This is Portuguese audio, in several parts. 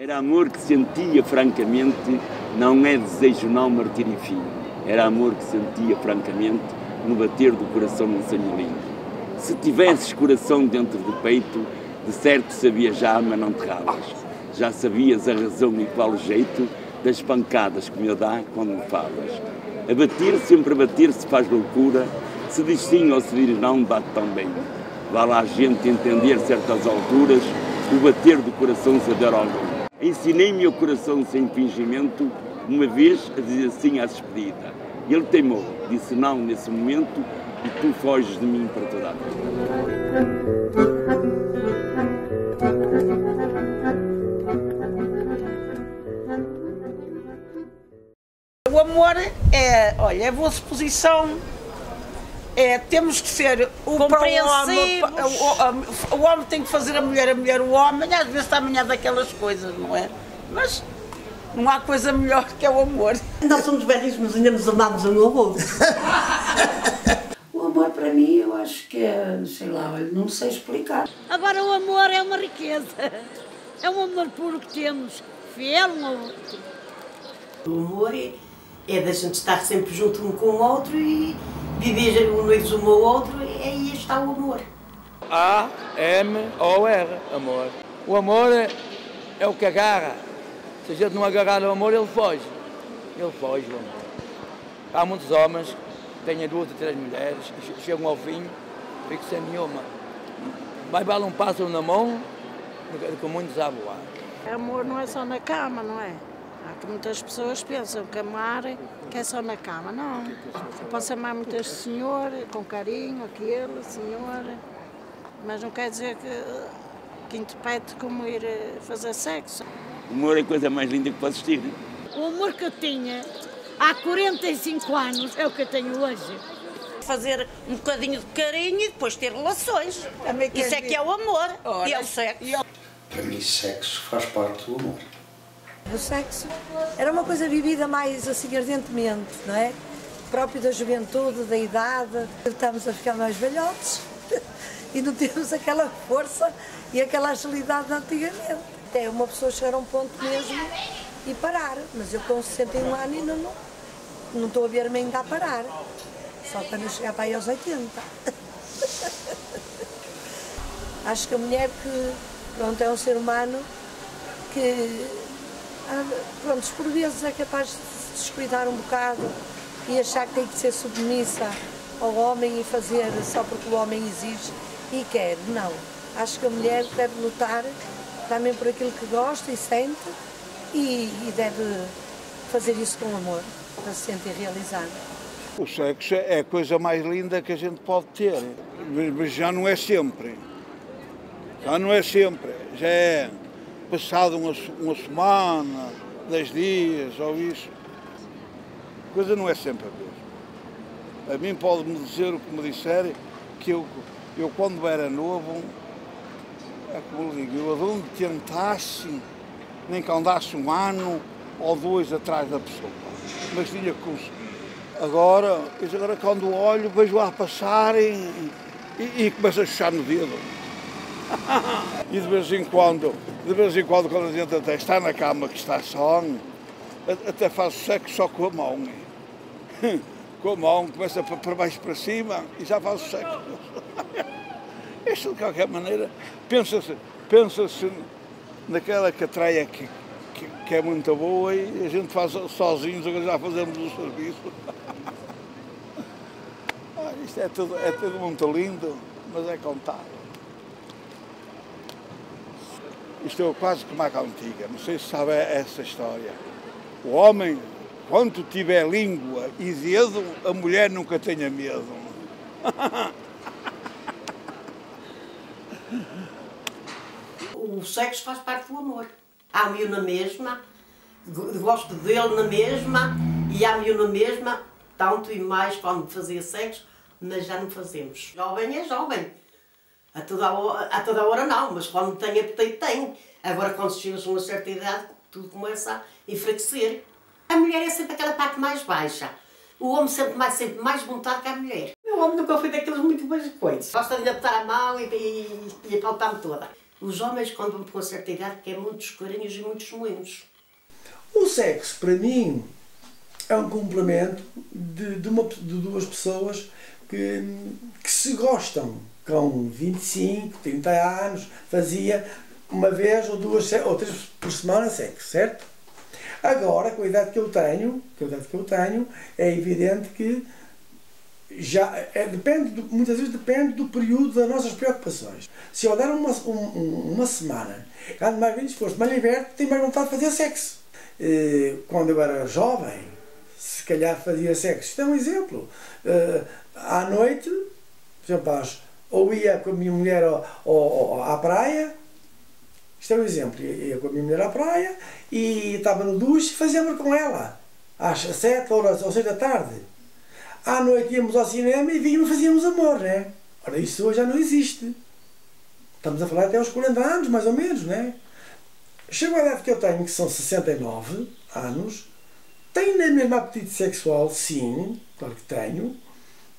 Era amor que sentia francamente, não é desejo não martírio e fim. Era amor que sentia francamente no bater do coração num sonho lindo. Se tivesses coração dentro do peito, de certo sabias já, mas não te ralas. Já sabias a razão e qual o jeito das pancadas que me dá quando me falas. A bater, sempre a bater, se faz loucura, se diz sim ou se diz não, bate tão bem. Vá lá a gente entender certas alturas, o bater do coração se der algum. Ensinei-me o coração sem fingimento, uma vez a dizer sim à despedida. Ele teimou, disse não nesse momento e tu foges de mim para toda a vida. O amor olha, é boa disposição, temos que ser o homem tem que fazer a mulher o homem, às vezes está amanhã daquelas coisas, não é? Mas não há coisa melhor que é o amor. Nós somos velhos, mas ainda nos amamos um ao outro. O amor para mim, eu acho que é, sei lá, não sei explicar. Agora o amor é uma riqueza, é um amor puro que temos, fiel um ao outro. O amor é da gente estar sempre junto um com o outro e viver unidos um ao outro, e aí está o amor. A-M-O-R, amor. O amor é o que agarra. Se a gente não agarrar o amor, ele foge. Ele foge, o amor. Há muitos homens que têm 2 ou 3 mulheres e chegam ao fim e ficam sem nenhuma. Mais vale um pássaro na mão do que muitos a voar. Amor não é só na cama, não é? Há que muitas pessoas pensam que amar que é só na cama. Não. Eu posso amar muitas senhor, com carinho, aquele, senhor, mas não quer dizer que interprete como ir fazer sexo. O amor é a coisa mais linda que pode existir. O amor que eu tinha há 45 anos é o que eu tenho hoje. Fazer um bocadinho de carinho e depois ter relações. Isso é que é o amor. E é o sexo. Para mim, sexo faz parte do amor. O sexo era uma coisa vivida mais assim ardentemente, não é? Próprio da juventude, da idade. Estamos a ficar mais velhotes e não temos aquela força e aquela agilidade de antigamente. Até uma pessoa chegar a um ponto mesmo e parar. Mas eu com 61 anos ainda não estou a ver-me ainda a parar. Só quando eu chegar para aí aos 80. Acho que a mulher que, pronto, é um ser humano que, pronto, por vezes é capaz de se descuidar um bocado e achar que tem que ser submissa ao homem e fazer só porque o homem exige e quer. Não. Acho que a mulher deve lutar também por aquilo que gosta e sente e deve fazer isso com amor, para se sentir realizada. O sexo é a coisa mais linda que a gente pode ter, mas já não é sempre. Já não é sempre. Já é passado uma semana, 10 dias ou isso. A coisa não é sempre a mesma. A mim pode-me dizer o que me disserem, que eu quando era novo, é como eu digo, eu onde tentasse, nem que andasse 1 ano ou 2 atrás da pessoa. Mas tinha que... Agora quando olho, vejo lá passar e começo a chuchar no dedo. E de vez em quando, quando a gente até está na cama, que está só, até faz sexo só com a mão. Com a mão, começa para baixo para cima e já faz o sexo. Isto, de qualquer maneira, pensa-se naquela catreia que é muito boa e a gente faz sozinhos, agora já fazemos o serviço. Isto é tudo muito lindo, mas é contado. Isto é quase como a antiga, não sei se sabe essa história. O homem, quando tiver língua e dedo, a mulher nunca tenha medo. O sexo faz parte do amor. Amo-o na mesma, gosto dele na mesma e amo-o na mesma, tanto e mais quando fazia sexo, mas já não fazemos. Jovem é jovem. A toda hora não, mas quando tem apetite tem. Agora quando chegas a uma certa idade, tudo começa a enfraquecer. A mulher é sempre aquela parte mais baixa. O homem sempre mais vontade que a mulher. O homem nunca foi daqueles muito beijos. Gosta de lhe apertar a mão e apalpar-me toda. Os homens, quando vão com certa idade, querem muitos carinhos e muitos moinhos. O sexo, para mim, é um complemento de duas pessoas que se gostam. Com 25, 30 anos, fazia uma vez ou duas ou três por semana sexo, certo? Agora, com a idade que eu tenho, é evidente que muitas vezes depende do período das nossas preocupações. Se eu der uma semana, ando mais bem disposto, mais liberto, tenho mais vontade de fazer sexo. Quando eu era jovem, se calhar fazia sexo. Isto é um exemplo. À noite, por exemplo, ou ia com a minha mulher à praia, isto é um exemplo, ia com a minha mulher à praia e estava no duche e fazia amor com ela, às 7 horas ou 6 da tarde. À noite íamos ao cinema e vínhamos e fazíamos amor, né? Ora, isso hoje já não existe. Estamos a falar até aos 40 anos, mais ou menos, né? Chego à idade que eu tenho, que são 69 anos, tenho na mesma apetite sexual, sim, claro que tenho,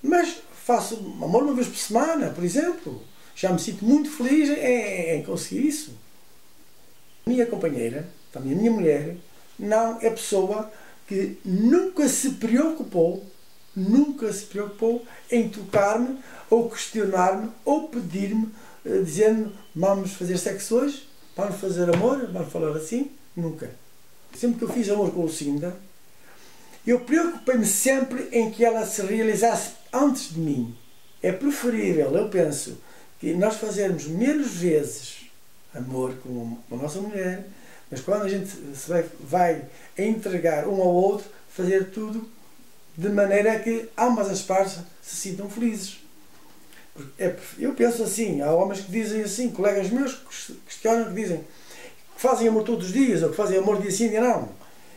mas faço amor uma vez por semana, por exemplo. Já me sinto muito feliz em conseguir isso. A minha companheira, também a minha mulher, não é pessoa que nunca se preocupou em tocar-me, ou questionar-me, ou pedir-me, dizendo: vamos fazer sexo hoje? Vamos fazer amor? Vamos falar assim? Nunca. Sempre que eu fiz amor com o Lucinda, eu preocupei-me sempre em que ela se realizasse antes de mim. É preferível, eu penso, que nós fazermos menos vezes amor com a nossa mulher, mas quando a gente se vai entregar um ao outro, fazer tudo de maneira que ambas as partes se sintam felizes. Eu penso assim, há homens que dizem assim, colegas meus que questionam, que dizem que fazem amor todos os dias, ou que fazem amor dia sim, dia não.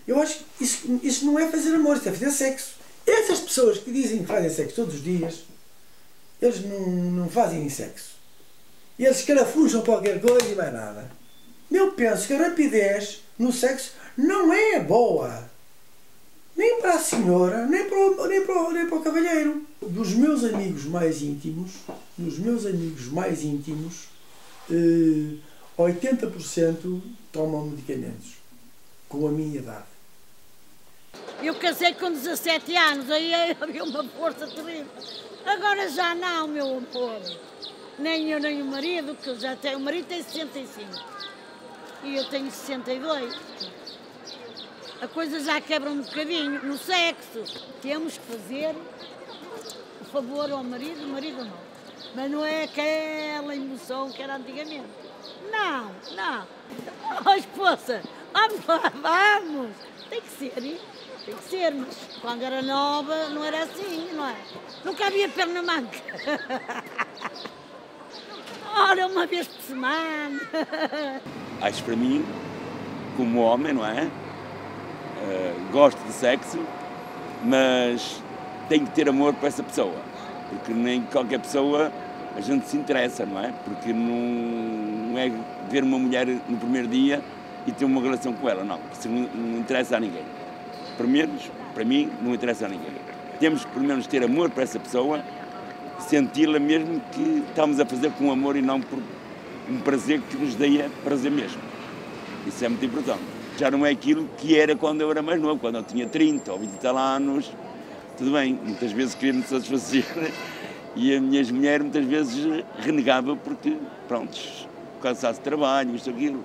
Eu acho que isso não é fazer amor, isso é fazer sexo. Essas pessoas que dizem que fazem sexo todos os dias, eles não fazem sexo. Eles escarafujam qualquer coisa e mais nada. Eu penso que a rapidez no sexo não é boa. Nem para a senhora, nem para o cavalheiro. Dos meus amigos mais íntimos, 80% tomam medicamentos com a minha idade. Eu casei com 17 anos, aí havia uma força terrível. Agora já não, meu amor. Nem eu, nem o marido, que já tem. O marido tem 65 e eu tenho 62. A coisa já quebra um bocadinho. No sexo, temos que fazer o favor ao marido, o marido não. Mas não é aquela emoção que era antigamente. Não. Oh, esposa, vamos lá, vamos. Tem que ser, mas quando era nova não era assim, não é? Nunca havia perna manca. Olha, uma vez por semana. Acho para mim, como homem, não é? Gosto de sexo, mas tenho que ter amor por essa pessoa. Porque nem qualquer pessoa a gente se interessa, não é? Porque não é ver uma mulher no primeiro dia e ter uma relação com ela, não. Isso não interessa a ninguém. Para mim, não interessa a ninguém. Temos que, pelo menos, ter amor por essa pessoa, senti-la mesmo que estamos a fazer com amor e não por um prazer que nos dê prazer mesmo. Isso é muito importante. Já não é aquilo que era quando eu era mais novo, quando eu tinha 30 ou 20 e tal anos. Tudo bem, muitas vezes queria-me satisfazer e a minha mulher muitas vezes renegava porque, pronto, cansaço de trabalho, isto, aquilo.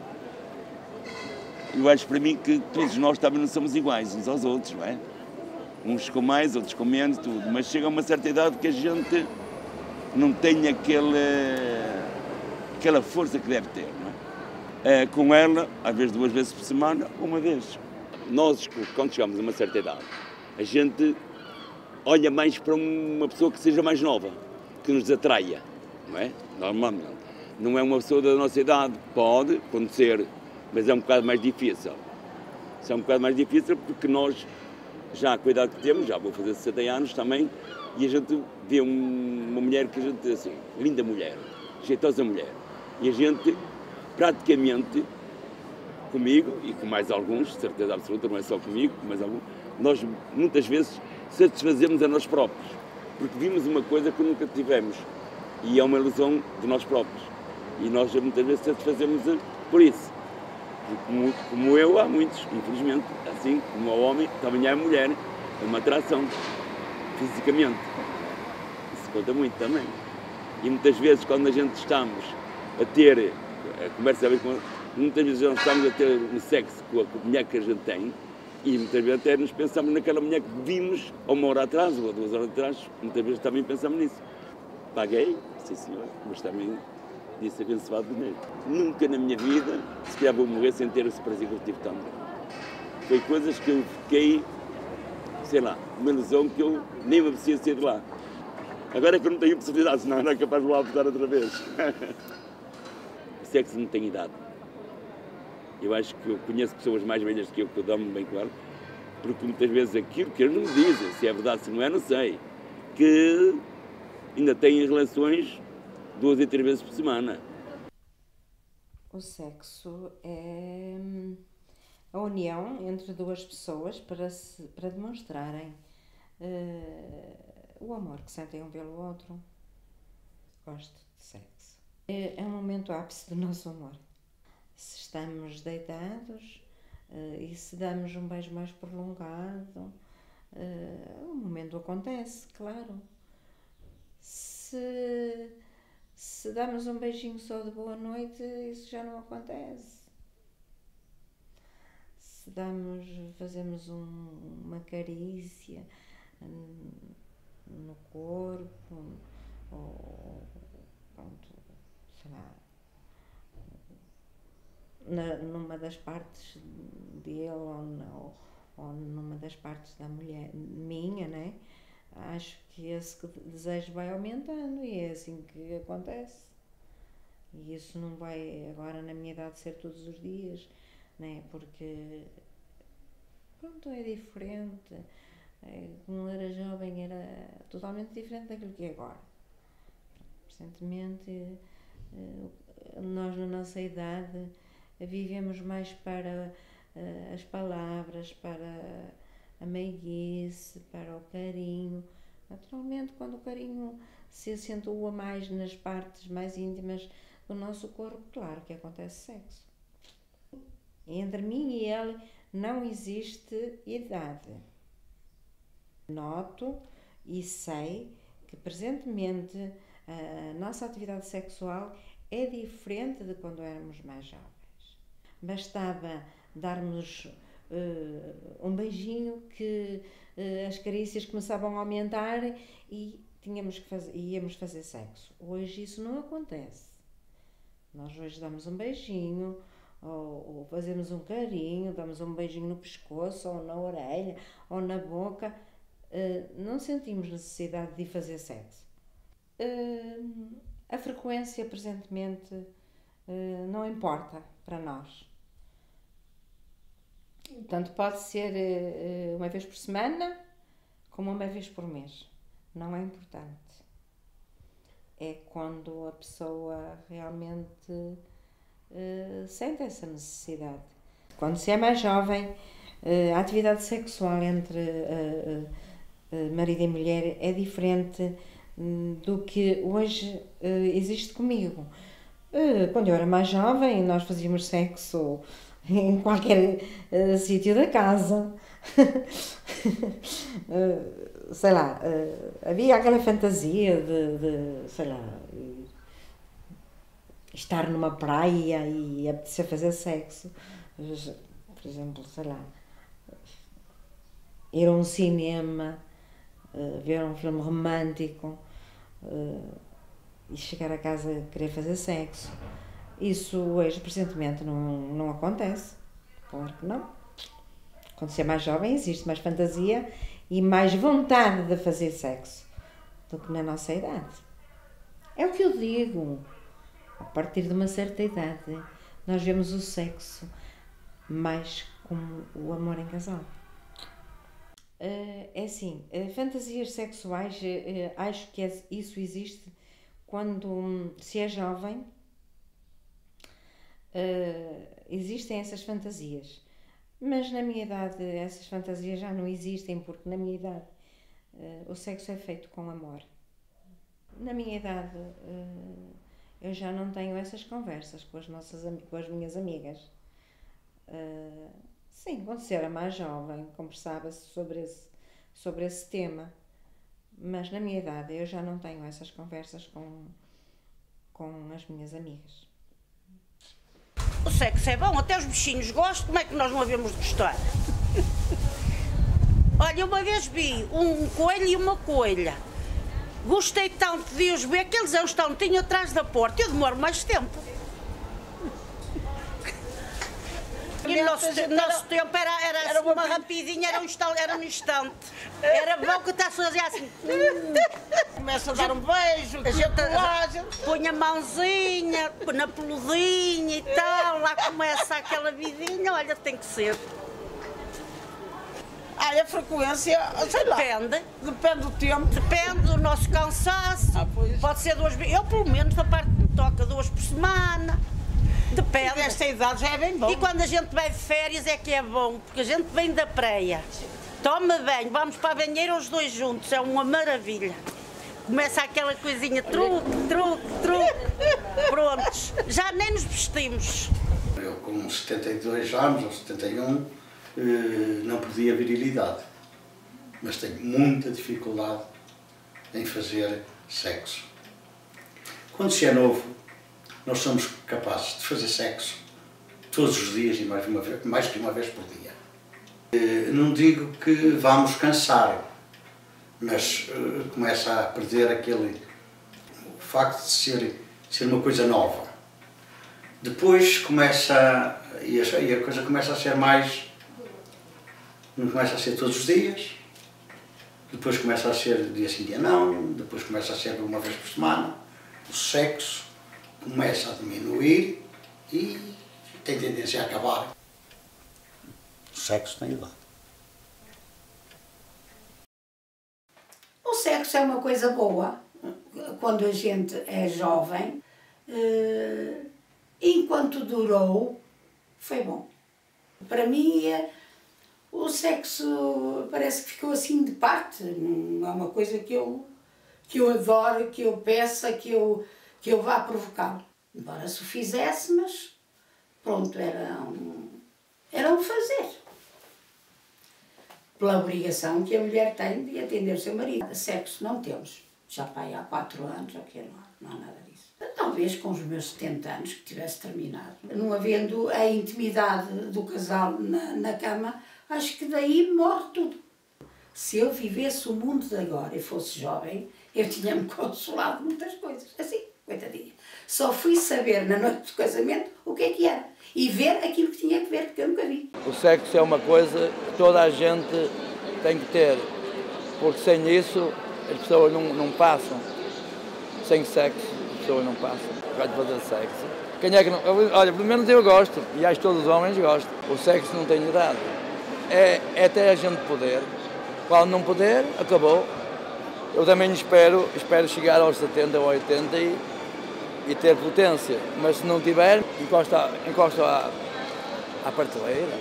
Eu acho para mim que todos nós também não somos iguais uns aos outros, não é? Uns com mais, outros com menos, tudo. Mas chega a uma certa idade que a gente não tem aquela força que deve ter, não é? Com ela, às vezes 2 vezes por semana, uma vez. Nós, quando chegamos a uma certa idade, a gente olha mais para uma pessoa que seja mais nova, que nos atraia, não é? Normalmente. Não é uma pessoa da nossa idade, pode acontecer, mas é um bocado mais difícil. Isso é um bocado mais difícil porque nós, já com a idade que temos, já vou fazer 60 anos também, e a gente vê uma mulher que a gente diz assim, linda mulher, jeitosa mulher. E a gente, praticamente, comigo e com mais alguns, certeza absoluta, não é só comigo, com mais alguns, nós muitas vezes satisfazemos a nós próprios, porque vimos uma coisa que nunca tivemos, e é uma ilusão de nós próprios. E nós muitas vezes satisfazemos por isso. Como eu, há muitos, infelizmente, assim como o homem, também há a mulher, é uma atração, fisicamente. Isso conta muito também. E muitas vezes, quando a gente estamos a ter, a conversa muitas vezes nós estamos a ter um sexo com a mulher que a gente tem, e muitas vezes até nos pensamos naquela mulher que vimos há 1 hora atrás ou 2 horas atrás, muitas vezes também pensamos nisso. Paguei, sim senhor, mas também disse abençoado dinheiro. Nunca na minha vida, se calhar vou morrer sem ter esse prazer que eu tive tanto. Foi coisas que eu fiquei, sei lá, uma ilusão que eu nem me apetecia sair de lá. Agora é que eu não tenho possibilidade, senão não é capaz de lá voltar outra vez. O sexo não tem idade. Eu acho que eu conheço pessoas mais velhas que eu dou-me bem claro, porque muitas vezes aquilo que eles não me dizem, se é verdade, se não é, não sei, que ainda têm relações 2 e 3 vezes por semana. O sexo é a união entre 2 pessoas para demonstrarem o amor que sentem um pelo outro. Gosto de sexo. É um momento ápice do nosso amor. Se estamos deitados e se damos um beijo mais prolongado, o momento acontece, claro. Se damos um beijinho só de boa noite, isso já não acontece. Se fazemos uma carícia no corpo, ou pronto, sei lá, numa das partes dele ou numa das partes da mulher minha, né? Acho que esse desejo vai aumentando e é assim que acontece. E isso não vai agora na minha idade ser todos os dias, né? Porque pronto, é diferente. Quando era jovem era totalmente diferente daquilo que é agora. Recentemente nós na nossa idade vivemos mais para as palavras, para a meiguice, para o carinho. Naturalmente, quando o carinho se acentua mais nas partes mais íntimas do nosso corpo, claro que acontece sexo. Entre mim e ele não existe idade. Noto e sei que presentemente a nossa atividade sexual é diferente de quando éramos mais jovens. Bastava darmos um beijinho que as carícias começavam a aumentar e íamos fazer sexo. Hoje isso não acontece. Nós hoje damos um beijinho, ou fazemos um carinho, damos um beijinho no pescoço, ou na orelha, ou na boca. Não sentimos necessidade de fazer sexo. A frequência presentemente não importa para nós. Tanto pode ser uma vez por semana como uma vez por mês. Não é importante. É quando a pessoa realmente sente essa necessidade. Quando se é mais jovem, a atividade sexual entre marido e mulher é diferente do que hoje existe comigo. Quando eu era mais jovem, nós fazíamos sexo em qualquer sítio da casa. Sei lá, havia aquela fantasia de sei lá, estar numa praia e apetecer fazer sexo. Por exemplo, sei lá, ir a um cinema, ver um filme romântico e chegar a casa e querer fazer sexo. Isso hoje, presentemente, não acontece. Claro que não. Quando se é mais jovem, existe mais fantasia e mais vontade de fazer sexo do que na nossa idade. É o que eu digo. A partir de uma certa idade, nós vemos o sexo mais como o amor em casal. É assim, fantasias sexuais, acho que isso existe quando se é jovem. Existem essas fantasias, mas na minha idade essas fantasias já não existem, porque na minha idade o sexo é feito com amor. Na minha idade eu já não tenho essas conversas com as minhas amigas. Sim, quando era mais jovem, conversava-se sobre esse tema, mas na minha idade eu já não tenho essas conversas com as minhas amigas. O sexo é bom, até os bichinhos gostam, como é que nós não havemos de gostar? Olha, uma vez vi um coelho e uma coelha. Gostei tanto de os ver que eles é um instantinho atrás da porta. Eu demoro mais tempo. E no nosso tempo era assim, uma rapidinha, era um instante. Era bom que estás a fazer assim. Começa a dar um beijo, a gente põe a mãozinha na peludinha e tal, lá começa aquela vidinha, olha, tem que ser. A frequência, sei lá. Depende do tempo. Depende do nosso cansaço. Pode ser 2 vezes. Eu, pelo menos, da parte que me toca, 2 por semana. Depende. Nesta idade já é bem bom. E quando a gente vai de férias é que é bom, porque a gente vem da praia, toma banho, vamos para a banheira os 2 juntos, é uma maravilha. Começa aquela coisinha, truque. Prontos, já nem nos vestimos. Eu com 72 anos, ou 71, não perdi a virilidade, mas tenho muita dificuldade em fazer sexo. Quando se é novo, nós somos capazes de fazer sexo todos os dias e mais que uma vez por dia. Não digo que vamos cansar, mas começa a perder o facto de ser uma coisa nova. Depois começa, e a coisa começa a ser mais, não começa a ser todos os dias, depois começa a ser dia sim, dia não, depois começa a ser uma vez por semana. O sexo começa a diminuir e tem tendência a acabar. O sexo tem idade. O sexo é uma coisa boa quando a gente é jovem. Enquanto durou, foi bom. Para mim, o sexo parece que ficou assim de parte. Não é uma coisa que eu adoro, que eu peça, que eu vá provocar. Embora se o fizesse, mas pronto, era um fazer. Pela obrigação que a mulher tem de atender o seu marido. Sexo não temos. Já pai há 4 anos, não há nada disso. Talvez com os meus 70 anos que tivesse terminado. Não havendo a intimidade do casal na cama, acho que daí morre tudo. Se eu vivesse o mundo de agora e fosse jovem, eu tinha-me consolado muitas coisas. Assim, coitadinha. Só fui saber na noite do casamento o que é que era. E ver aquilo que tinha que ver, porque eu nunca vi. O sexo é uma coisa que toda a gente tem que ter, porque sem isso as pessoas não passam. Sem sexo as pessoas não passam. Pode fazer sexo. Quem é que não? Olha, pelo menos eu gosto, e acho que todos os homens gostam. O sexo não tem idade. É até a gente poder. Quando não puder, acabou. Eu também espero chegar aos 70 ou 80 e ter potência, mas se não tiver, encosta à prateleira.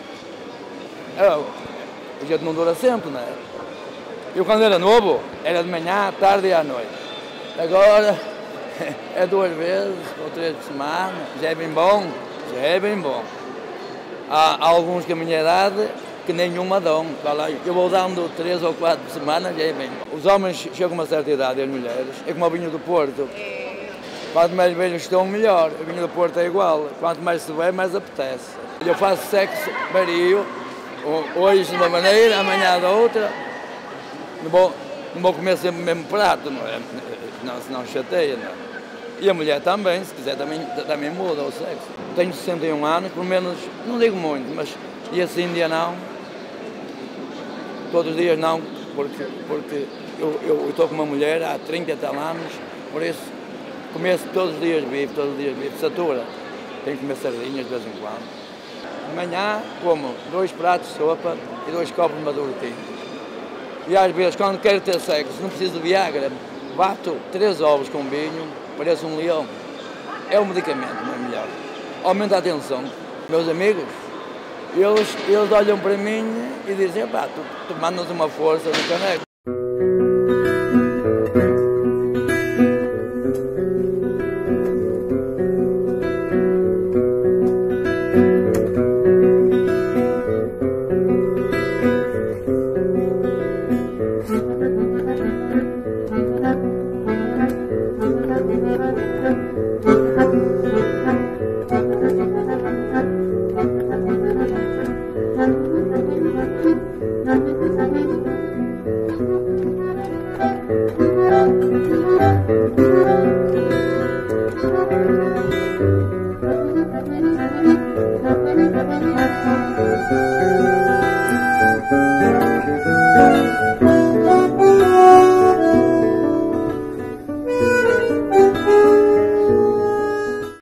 A gente não dura sempre, não é? Eu quando era novo, era de manhã, à tarde e à noite. Agora é 2 vezes ou 3 por semana, já é bem bom, Há alguns que a minha idade que nenhuma dão. Eu vou dando 3 ou 4 por semana, já é bem bom. Os homens chegam a uma certa idade, as mulheres, é como o vinho do Porto. Quanto mais velhos estão, melhor. O vinho do Porto é igual. Quanto mais se bebe, mais apetece. Eu faço sexo vario, hoje de uma maneira, amanhã da outra. Não vou comer sempre o mesmo prato, não é? Senão chateia, não é? E a mulher também, se quiser, também muda o sexo. Tenho 61 anos, pelo menos, não digo muito, mas e assim dia não. Todos os dias não, porque eu estou com uma mulher há 30 e tal anos, por isso começo todos os dias bife, satura. Tenho que comer sardinhas de vez em quando. De manhã como 2 pratos de sopa e 2 copos de maduro tinto. E às vezes, quando quero ter sexo, não preciso de Viagra, bato 3 ovos com vinho, pareço um leão. É um medicamento, não é melhor. Aumenta a tensão. Meus amigos, eles olham para mim e dizem, pá, tu mandas uma força no caneco. Música